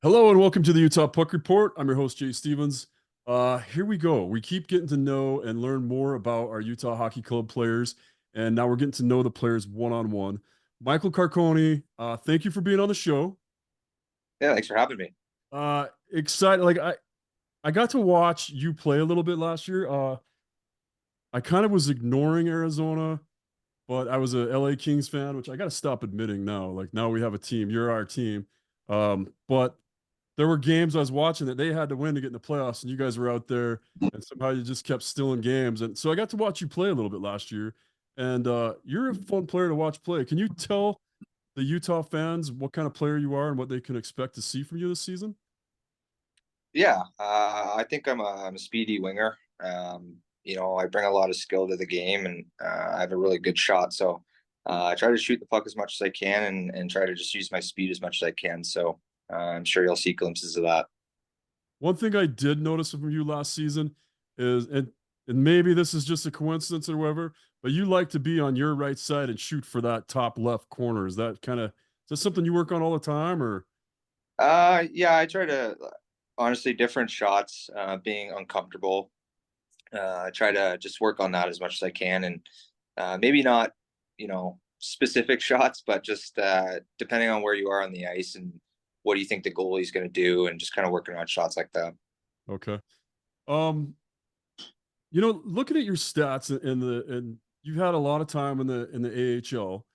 Hello and welcome to the Utah Puck Report. I'm your host, Jay Stevens. Here we go. We keep getting to know and learn more about our Utah Hockey Club players, and now we're getting to know the players one on one. Michael Carcone, thank you for being on the show. Yeah, thanks for having me. Excited, I got to watch you play a little bit last year. I kind of was ignoring Arizona, but I was a LA Kings fan, which I got to stop admitting now. Like now we have a team. You're our team. But there were games I was watching that they had to win to get in the playoffs, and you guys were out there, and somehow you just kept stealing games. And so I got to watch you play a little bit last year, and you're a fun player to watch play. Can you tell the Utah fans what kind of player you are and what they can expect to see from you this season? Yeah, I think I'm a speedy winger. I bring a lot of skill to the game, and I have a really good shot. So I try to shoot the puck as much as I can, and try to just use my speed as much as I can. So I'm sure you'll see glimpses of that. One thing I did notice from you last season is, and maybe this is just a coincidence or whatever, but you like to be on your right side and shoot for that top left corner. Is that something you work on all the time, or? Yeah, I try to honestly different shots, being uncomfortable. I try to just work on that as much as I can, and maybe not, specific shots, but just depending on where you are on the ice and what do you think the goalie's going to do, and just kind of working on shots like that. Okay. Um, looking at your stats and you've had a lot of time in the AHL,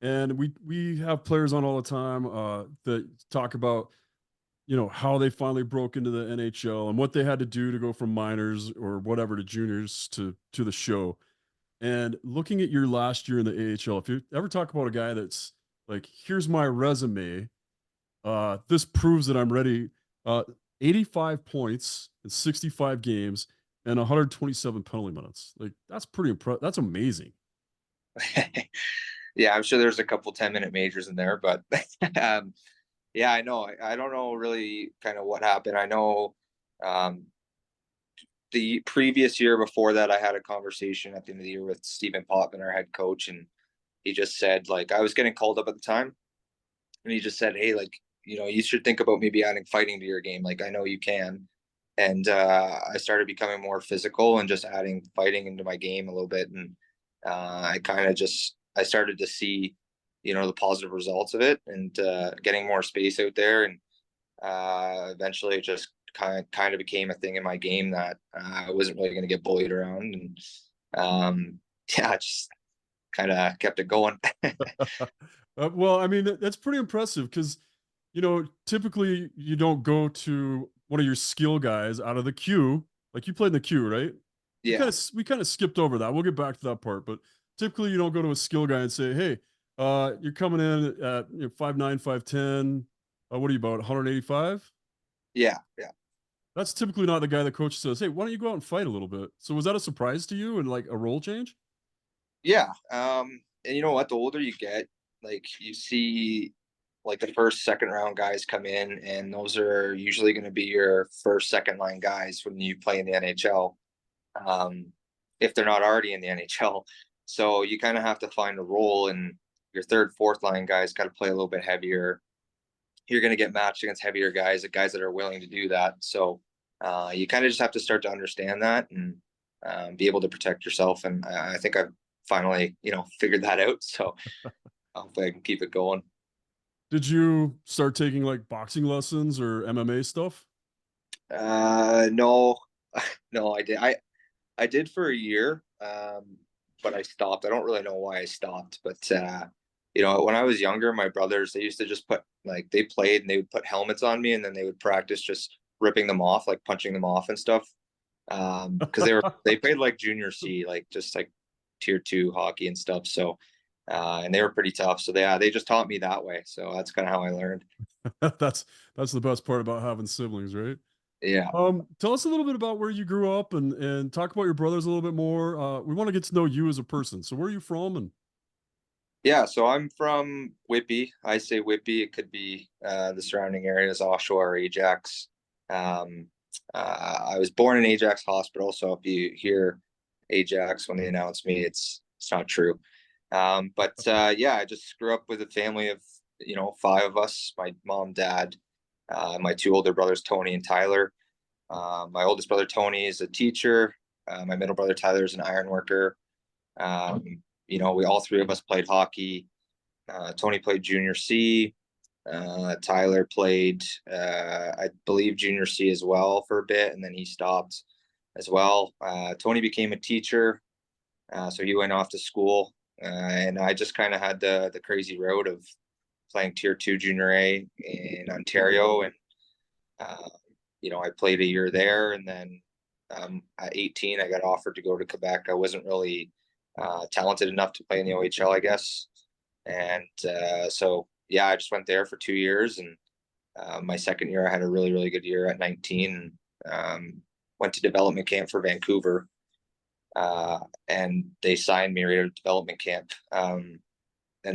and we have players on all the time that talk about how they finally broke into the NHL and what they had to do to go from minors or whatever to juniors to the show. And looking at your last year in the AHL, if you ever talk about a guy that's like, here's my resume, this proves that I'm ready. Uh, 85 points in 65 games and 127 penalty minutes. Like that's pretty impressive. That's amazing. Yeah, I'm sure there's a couple 10-minute majors in there, but yeah, I know. I don't know really kind of what happened. I know um, the previous year before that, I had a conversation at the end of the year with Stephen Potman, our head coach, and he just said, like, I was getting called up at the time, and he just said, "Hey, like, you should think about maybe adding fighting to your game. Like, I know you can." And I started becoming more physical and just adding fighting into my game a little bit, and I started to see, the positive results of it, and getting more space out there, and eventually it just kind of became a thing in my game that I wasn't really going to get bullied around, and yeah, just kind of kept it going. Well, I mean, that's pretty impressive because, typically you don't go to one of your skill guys out of the queue. Like you played in the queue, right? Yeah. We kind of skipped over that. We'll get back to that part, but typically you don't go to a skill guy and say, "Hey, you're coming in at 5'9", 5'10". What are you about 185?" Yeah. Yeah. That's typically not the guy the coach says, "Hey, why don't you go out and fight a little bit?" So was that a surprise to you and like a role change? Yeah. And you know what? The older you get, like you see like the first, second round guys come in, and those are usually going to be your first, second line guys when you play in the NHL. Um, if they're not already in the NHL. So you kind of have to find a role, and your third, fourth line guys got to play a little bit heavier. You're going to get matched against heavier guys, the guys that are willing to do that. So you kind of just have to start to understand that, and be able to protect yourself. And I think I've finally, figured that out. So hopefully I can keep it going. Did you start taking like boxing lessons or MMA stuff? No, no, I did for a year, but I stopped. I don't really know why I stopped, but when I was younger, my brothers, they used to just put, like, they played and they would put helmets on me, and then they would practice just ripping them off, like punching them off and stuff. Because they played like junior C, like just like tier two hockey and stuff. So, and they were pretty tough. So they just taught me that way. So that's kind of how I learned. that's that's the best part about having siblings, right? Yeah. Tell us a little bit about where you grew up and talk about your brothers a little bit more. We want to get to know you as a person. So where are you from? And Yeah, so I'm from Whitby. I say Whitby. It could be the surrounding areas, Oshawa or Ajax. Um, I was born in Ajax Hospital, so if you hear Ajax when they announce me, it's not true. But yeah, I just grew up with a family of five of us: my mom, dad, My two older brothers, Tony and Tyler. My oldest brother, Tony, is a teacher. My middle brother, Tyler, is an iron worker. Um, we all three of us played hockey. Tony played junior C. Tyler played, I believe, junior C as well for a bit, and then he stopped as well. Tony became a teacher, so he went off to school, and I just kind of had the crazy road of playing Tier 2 Junior A in Ontario, and uh, I played a year there, and then at 18, I got offered to go to Quebec. I wasn't really talented enough to play in the OHL, I guess, and so yeah, I just went there for 2 years, and my second year, I had a really, really good year at 19. Went to development camp for Vancouver, and they signed me right out of development camp. And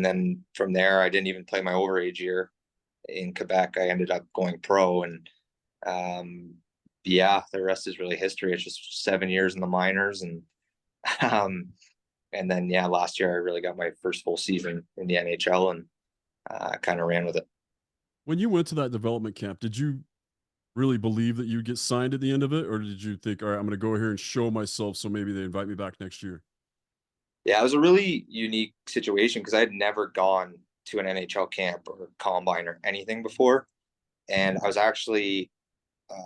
then from there, I didn't even play my overage year in Quebec. I ended up going pro, and yeah, the rest is really history. It's just 7 years in the minors, um, and then yeah, last year I really got my first full season in the NHL, and kind of ran with it. When you went to that development camp, did you really believe that you'd get signed at the end of it, or did you think, all right, I'm going to go here and show myself, so maybe they invite me back next year? Yeah, it was a really unique situation because I had never gone to an NHL camp or combine or anything before. And I was actually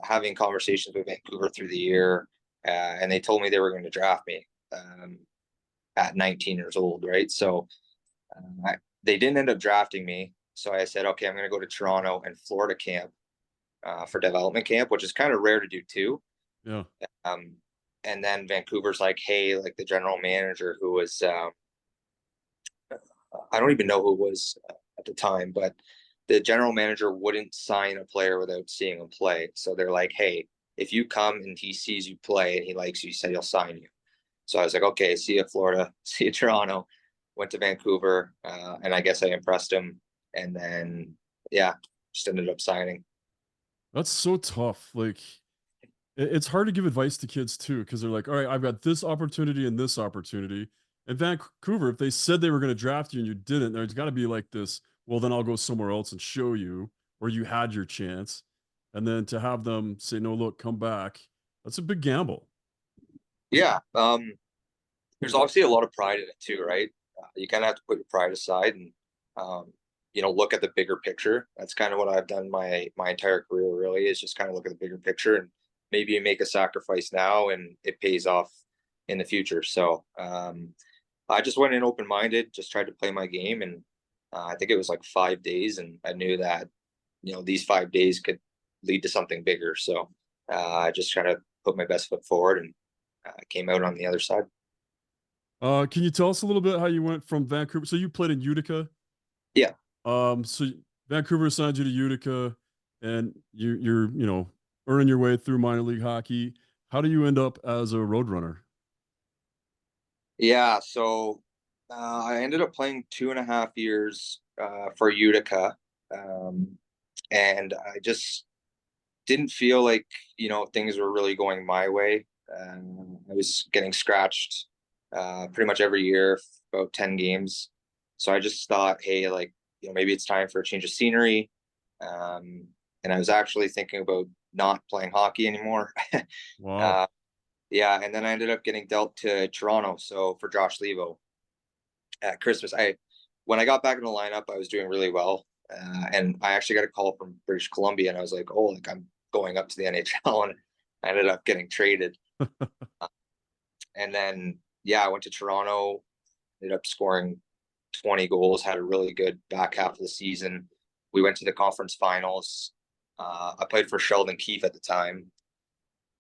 having conversations with Vancouver through the year, and they told me they were going to draft me at 19 years old, right? So they didn't end up drafting me. So I said, okay, I'm going to go to Toronto and Florida camp for development camp, which is kind of rare to do too. Yeah. Um, and then Vancouver's like, hey, like the general manager who was, I don't even know who it was at the time, but the general manager wouldn't sign a player without seeing him play. So they're like, hey, if you come and he sees you play and he likes you, he said he'll sign you. So I was like, okay, see you, Florida, see you, Toronto. Went to Vancouver, and I guess I impressed him. And then, yeah, just ended up signing. That's so tough. Like, it's hard to give advice to kids too, because they're like, all right, I've got this opportunity and this opportunity. In Vancouver, if they said they were going to draft you and you didn't, there's got to be like this, well, then I'll go somewhere else and show you where you had your chance. And then to have them say, no, look, come back. That's a big gamble. Yeah, there's obviously a lot of pride in it too, right? You kind of have to put your pride aside and um, look at the bigger picture. That's kind of what I've done my entire career. Really, is just kind of look at the bigger picture, and maybe you make a sacrifice now and it pays off in the future. So I just went in open minded, just tried to play my game, and I think it was like 5 days, and I knew that these 5 days could lead to something bigger. So I just tried to put my best foot forward, and came out on the other side. Can you tell us a little bit how you went from Vancouver? So you played in Utica. Yeah. So Vancouver assigned you to Utica, and you're earning your way through minor league hockey. How do you end up as a roadrunner? Yeah, so I ended up playing 2.5 years for Utica, um, and I just didn't feel like things were really going my way. I was getting scratched pretty much every year, about 10 games. So I just thought, hey, like maybe it's time for a change of scenery. Um, and I was actually thinking about not playing hockey anymore. Wow. uh, yeah, and then I ended up getting dealt to Toronto. So for Josh Levo at Christmas, I when I got back in the lineup, I was doing really well, and I actually got a call from British Columbia, and I was like, oh, like I'm going up to the NHL, and I ended up getting traded. And then yeah, I went to Toronto, ended up scoring 20 goals, had a really good back half of the season. We went to the conference finals. I played for Sheldon Keefe at the time,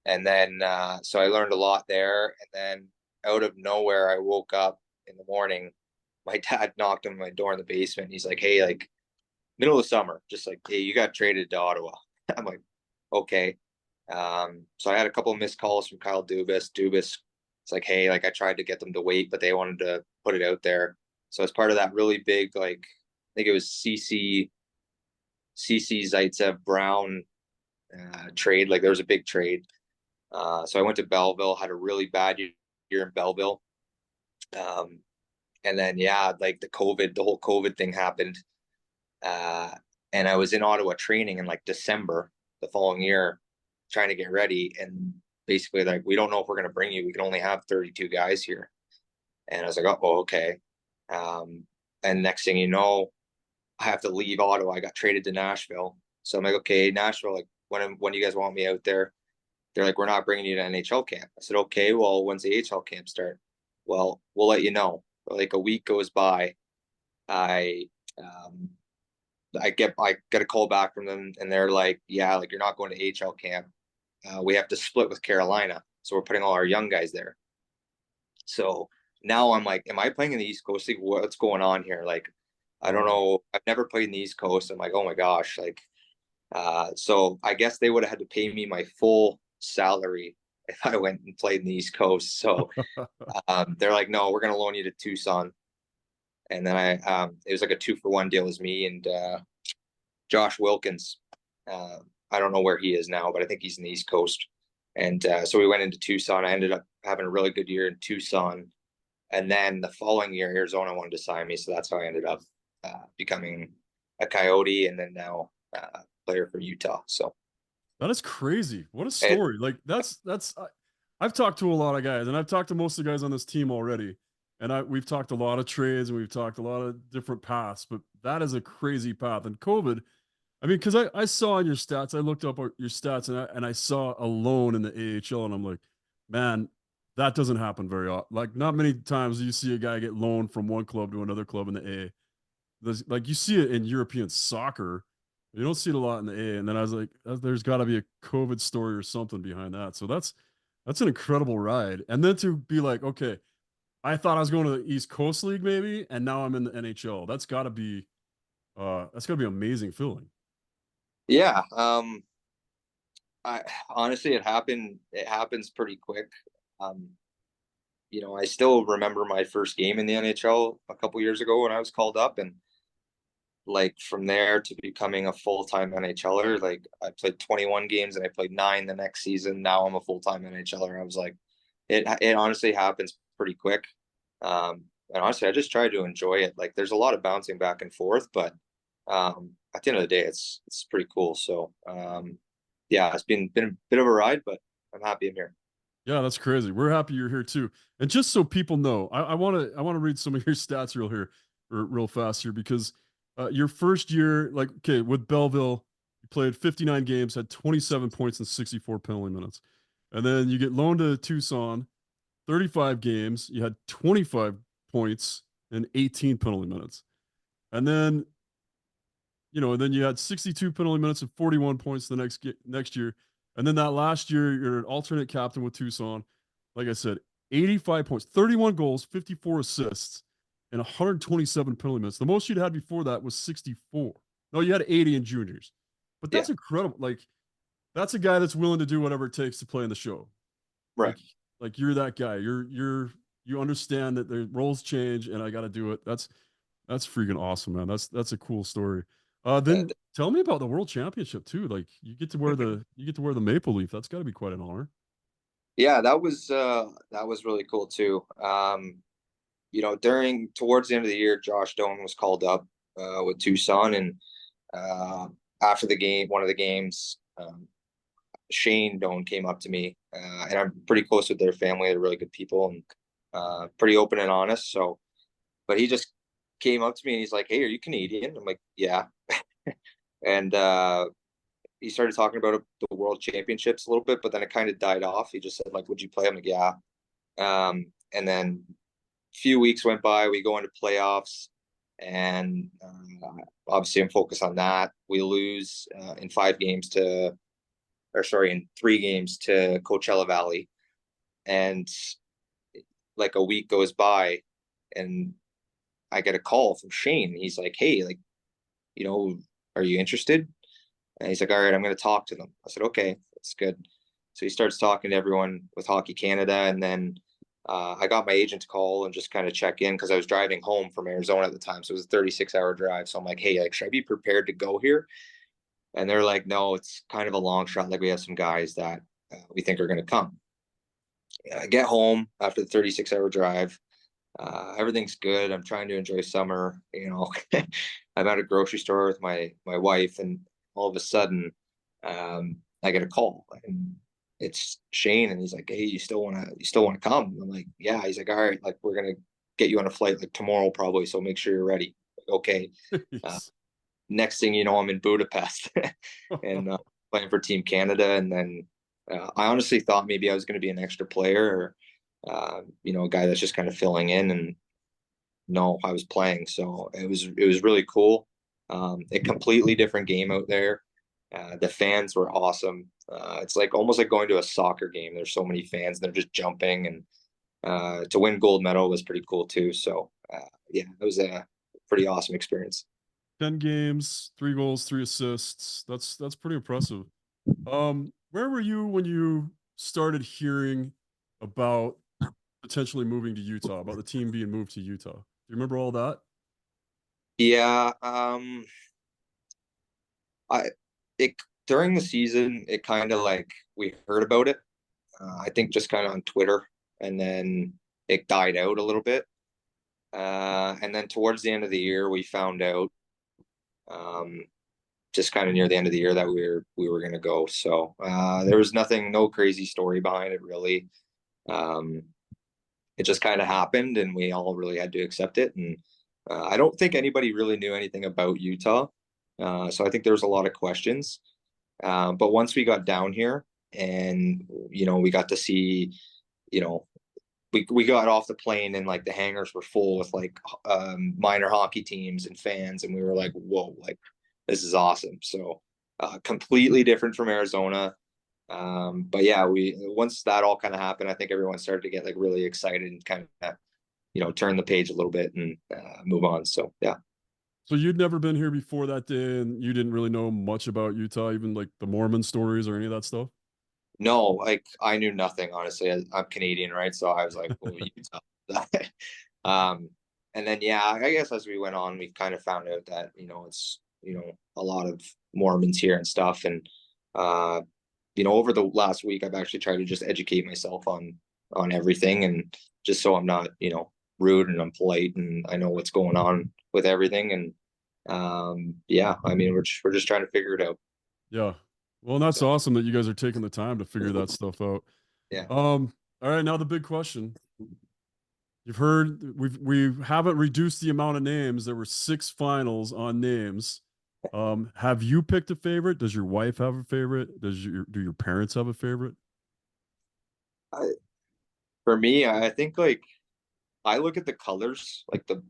and then so I learned a lot there. And then out of nowhere, I woke up in the morning. My dad knocked on my door in the basement. He's like, "Hey, like middle of summer, just like, hey, you got traded to Ottawa." I'm like, "Okay." So I had a couple of missed calls from Kyle Dubas. Dubas, it's like, "Hey, like I tried to get them to wait, but they wanted to put it out there." So as part of that really big, like I think it was CC Zaitsev Brown trade. Like there was a big trade. So I went to Belleville, had a really bad year in Belleville. Um, and then yeah, like the whole COVID thing happened. Uh, and I was in Ottawa training in like December the following year, trying to get ready. And basically, like, we don't know if we're going to bring you. We can only have 32 guys here. And I was like, oh, okay. And next thing you know, I have to leave Ottawa. I got traded to Nashville. So I'm like, okay, Nashville, like, when do you guys want me out there? They're like, we're not bringing you to NHL camp. I said, okay, well, when's the AHL camp start? Well, we'll let you know. Like, a week goes by. I um, I get a call back from them, and they're like, yeah, like, you're not going to AHL camp. We have to split with Carolina, so we're putting all our young guys there. So now I'm like, am I playing in the East Coast League? What's going on here? Like, I don't know. I've never played in the East Coast. I'm like, oh my gosh, like, so I guess they would have had to pay me my full salary if I went and played in the East Coast. So they're like, no, we're gonna loan you to Tucson. And then it was like a 2-for-1 deal. It was me and Josh Wilkins. I don't know where he is now, but I think he's in the East Coast. And so we went into Tucson. I ended up having a really good year in Tucson. And then the following year, Arizona wanted to sign me. So that's how I ended up becoming a Coyote, and then now player for Utah. So That is crazy. What a it, story. Like I've talked to a lot of guys, and I've talked to most of the guys on this team already. And we've talked a lot of trades and we've talked a lot of different paths, but that is a crazy path. And COVID, I mean, because I saw in your stats, I looked up your stats, and I saw a loan in the AHL, and I'm like, man, that doesn't happen very often. Like, not many times do you see a guy get loaned from one club to another club in the A. Like, you see it in European soccer, you don't see it a lot in the A. And then I was like, there's got to be a COVID story or something behind that. So that's an incredible ride. And then to be like, okay, I thought I was going to the East Coast League maybe, and now I'm in the NHL. That's got to be amazing feeling. yeah. I honestly, it happened. It happens pretty quick. Um, I still remember my first game in the NHL a couple years ago when I was called up, and like, from there to becoming a full-time NHLer, like, I played 21 games and I played 9 the next season. Now I'm a full-time NHLer. I was like, it honestly happens pretty quick. And honestly, I just try to enjoy it. Like, there's a lot of bouncing back and forth, but at the end of the day, it's pretty cool. So yeah, it's been a bit of a ride, but I'm happy I'm here. Yeah, that's crazy. We're happy you're here too. And just so people know, I want to read some of your stats real fast here, because your first year, like, okay, with Belleville, you played 59 games, had 27 points and 64 penalty minutes. And then you get loaned to Tucson, 35 games, you had 25 points and 18 penalty minutes. And then, then you had 62 penalty minutes and 41 points the next year. And then that last year, you're an alternate captain with Tucson. Like I said, 85 points, 31 goals, 54 assists, and 127 penalty minutes. The most you'd had before that was 64. No, you had 80 in juniors. But Yeah, that's incredible. Like, that's a guy that's willing to do whatever it takes to play in the show. right. Like, like, you're that guy. You understand that the roles change, and I got to do it. That's freaking awesome, man. That's a cool story. Uh, Then tell me about the World Championship too. Like, you get to wear the maple leaf. That's got to be quite an honor. yeah, that was really cool too. During towards the end of the year, Josh Doan was called up with Tucson, and uh, after the game, one of the games, Shane Doan came up to me, and I'm pretty close with their family. They're really good people and pretty open and honest. So, but he just came up to me and he's like, "Hey, are you Canadian?" I'm like, "Yeah," and he started talking about the World Championships a little bit, but then it kind of died off. He just said, like, "Would you play?" I'm like, "Yeah." And then a few weeks went by. We go into playoffs, and obviously I'm focused on that. We lose in 5 games to, or sorry, in 3 games to Coachella Valley, and like a week goes by, and I get a call from Shane. He's like, "Hey, like, you know, are you interested?" And he's like, "All right, I'm going to talk to them." I said, "Okay, that's good." So he starts talking to everyone with Hockey Canada, and then I got my agent to call and just kind of check in because I was driving home from Arizona at the time, so it was a 36-hour drive. So I'm like, "Hey, like, should I be prepared to go here?" And they're like, "No, it's kind of a long shot. Like, we have some guys that we think are going to come." I get home after the 36-hour drive. Everything's good. I'm trying to enjoy summer. I'm at a grocery store with my wife, and all of a sudden, I get a call, and it's Shane, and he's like, "Hey, you still wanna come?" I'm like, "Yeah." He's like, "All right, like we're gonna get you on a flight like tomorrow probably, so make sure you're ready." Okay. Uh, Yes. Next thing you know, I'm in Budapest and playing for Team Canada, and then I honestly thought maybe I was going to be an extra player or a guy that's just kind of filling in, and no, I was playing. So it was really cool. A completely different game out there. The fans were awesome. It's like almost like going to a soccer game. There's so many fans, and they're just jumping, and to win gold medal was pretty cool too. So yeah, it was a pretty awesome experience. 10 games, 3 goals, 3 assists. That's pretty impressive. Where were you when you started hearing about potentially moving to Utah, about the team being moved to Utah? Do you remember all that? Yeah, I it during the season, it kind of like we heard about it. I think just kind of on Twitter, and then it died out a little bit. And then towards the end of the year, we found out, um, just kind of near the end of the year, that we were gonna go. So there was nothing, no crazy story behind it really. Um, it just kind of happened, and we all really had to accept it. And I don't think anybody really knew anything about Utah, so I think there was a lot of questions. But once we got down here, and we got to see, you know, we got off the plane, and like the hangars were full with like minor hockey teams and fans, and we were like, whoa, like this is awesome. So completely different from Arizona. But yeah, we once that all kind of happened, I think everyone started to get like really excited and kind of turn the page a little bit and move on. So yeah. So you'd never been here before that day, and you didn't really know much about Utah, even like the Mormon stories or any of that stuff? No, like I knew nothing, honestly. I'm Canadian, right? So I was like, well, Utah. um, and then yeah, I guess as we went on, we kind of found out that it's a lot of Mormons here and stuff, and uh, over the last week, I've actually tried to just educate myself on everything, and just so I'm not rude, and I'm polite, and I know what's going on with everything, and yeah, I mean we're just trying to figure it out. Yeah. Well, and that's So awesome that you guys are taking the time to figure that stuff out. yeah. All right, now the big question. You've heard we haven't reduced the amount of names. There were 6 finals on names. Have you picked a favorite? Does your wife have a favorite? Do your parents have a favorite? I, for me, I think like I look at the colors, like the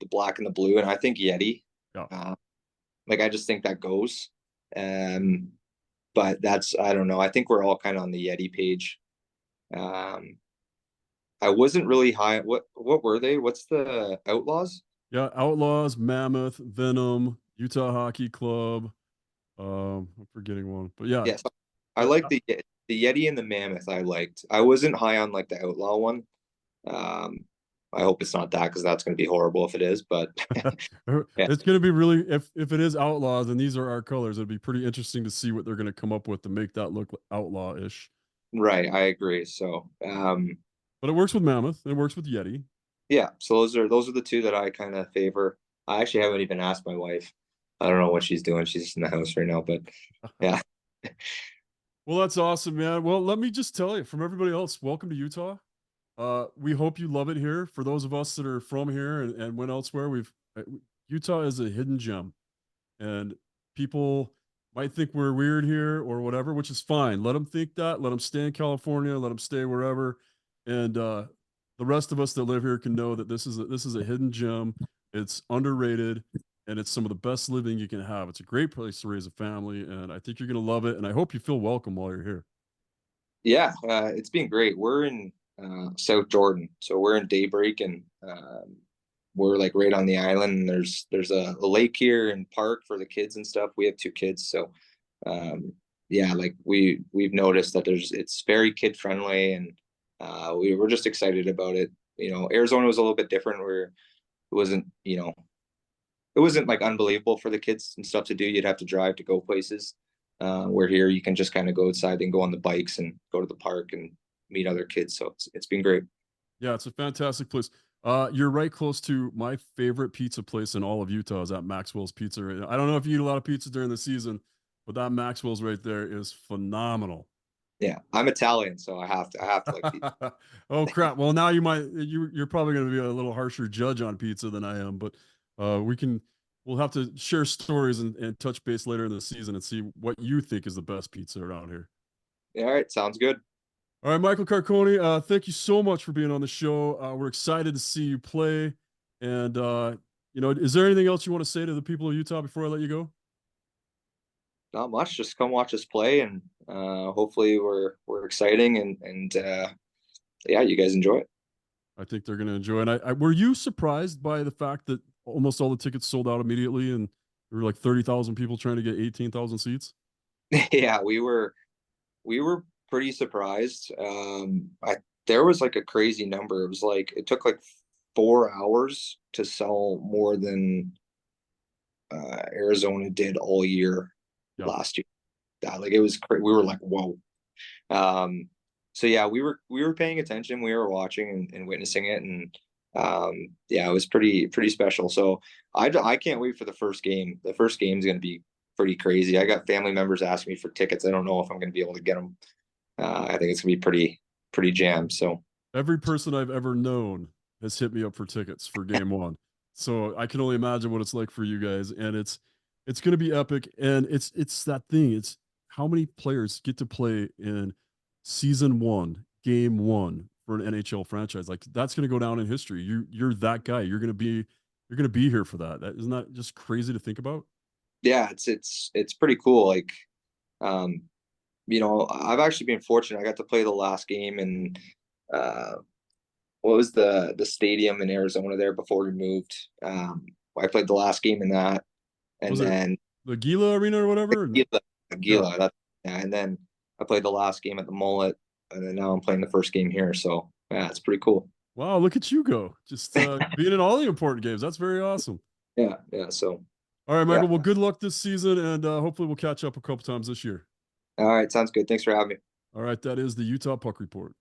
black and the blue, and I think Yeti. Yeah. Uh, like I just think that goes. Um, but that's I don't know. I think we're all kind of on the Yeti page. Um, I wasn't really high. What were they? What's the Outlaws? Yeah, Outlaws, Mammoth, Venom, Utah Hockey Club. I'm forgetting one, but yeah, Yes, I uh, like the Yeti and the Mammoth. I liked. I wasn't high on like the Outlaw one. Um, I hope it's not that, because that's going to be horrible if it is. But yeah, it's going to be really if it is Outlaws and these are our colors, it'd be pretty interesting to see what they're going to come up with to make that look outlaw-ish. right. I agree. So But it works with Mammoth. It works with Yeti. yeah, so those are the two that I kind of favor. I actually haven't even asked my wife. I don't know what she's doing. She's just in the house right now, but yeah. Well, that's awesome, man. Well, let me just tell you from everybody else, welcome to Utah. We hope you love it here. For those of us that are from here and went elsewhere, Utah is a hidden gem, and people might think we're weird here or whatever, which is fine. Let them think that. Let them stay in California. Let them stay wherever, and the rest of us that live here can know that this is a hidden gem. It's underrated, and it's some of the best living you can have. It's a great place to raise a family, and I think you're gonna love it. And I hope you feel welcome while you're here. Yeah, it's been great. We're in South Jordan, so we're in Daybreak, and we're like right on the island. And there's a lake here and park for the kids and stuff. We have 2 kids, so yeah, like we've noticed that it's very kid friendly, and we were just excited about it. Arizona was a little bit different, where it wasn't it wasn't like unbelievable for the kids and stuff to do. You'd have to drive to go places. Where here you can just kind of go outside and go on the bikes and go to the park and meet other kids. So it's been great. Yeah, it's a fantastic place. You're right close to my favorite pizza place in all of Utah is at Maxwell's Pizza. I don't know if you eat a lot of pizza during the season, but that Maxwell's right there is phenomenal. Yeah, I'm Italian, so I have to like pizza. Oh crap! Well, now you're probably going to be a little harsher judge on pizza than I am, but we'll have to share stories and touch base later in the season and see what you think is the best pizza around here. All right, sounds good. All right, Michael Carcone, thank you so much for being on the show. We're excited to see you play. And, is there anything else you want to say to the people of Utah before I let you go? Not much. Just come watch us play, and hopefully we're exciting and yeah, you guys enjoy it. I think they're going to enjoy it. And were you surprised by the fact that almost all the tickets sold out immediately and there were like 30,000 people trying to get 18,000 seats? Yeah, we were pretty surprised. I There was like a crazy number. It was like it took like 4 hours to sell more than Arizona did all year Yeah. last year. Like it was we were like, whoa. Um, so yeah, we were paying attention, we were watching and witnessing it, and yeah, it was pretty special. So I can't wait for the first game. The first game is going to be pretty crazy. I got family members asking me for tickets. I don't know if I'm going to be able to get them. I think it's going to be pretty jammed. So Every person I've ever known has hit me up for tickets for game one. So I can only imagine what it's like for you guys. And it's gonna be epic. And it's that thing. It's how many players get to play in season one, game one for an NHL franchise. Like that's gonna go down in history. You're that guy. You're gonna be here for that. That isn't that just crazy to think about? yeah, it's pretty cool. Like um, I've actually been fortunate. I got to play the last game and uh what was the stadium in Arizona there before we moved. I played the last game in that, and Was it then the Gila Arena or whatever? Gila, Yeah. Gila that, yeah, and then I played the last game at the Mullet, and then now I'm playing the first game here. So yeah, it's pretty cool. Wow, look at you go. Just being in all the important games. That's very awesome. Yeah, yeah. So All right, yeah. Michael. Well, good luck this season, and hopefully we'll catch up a couple times this year. All right, sounds good. Thanks for having me. All right, that is the Utah Puck Report.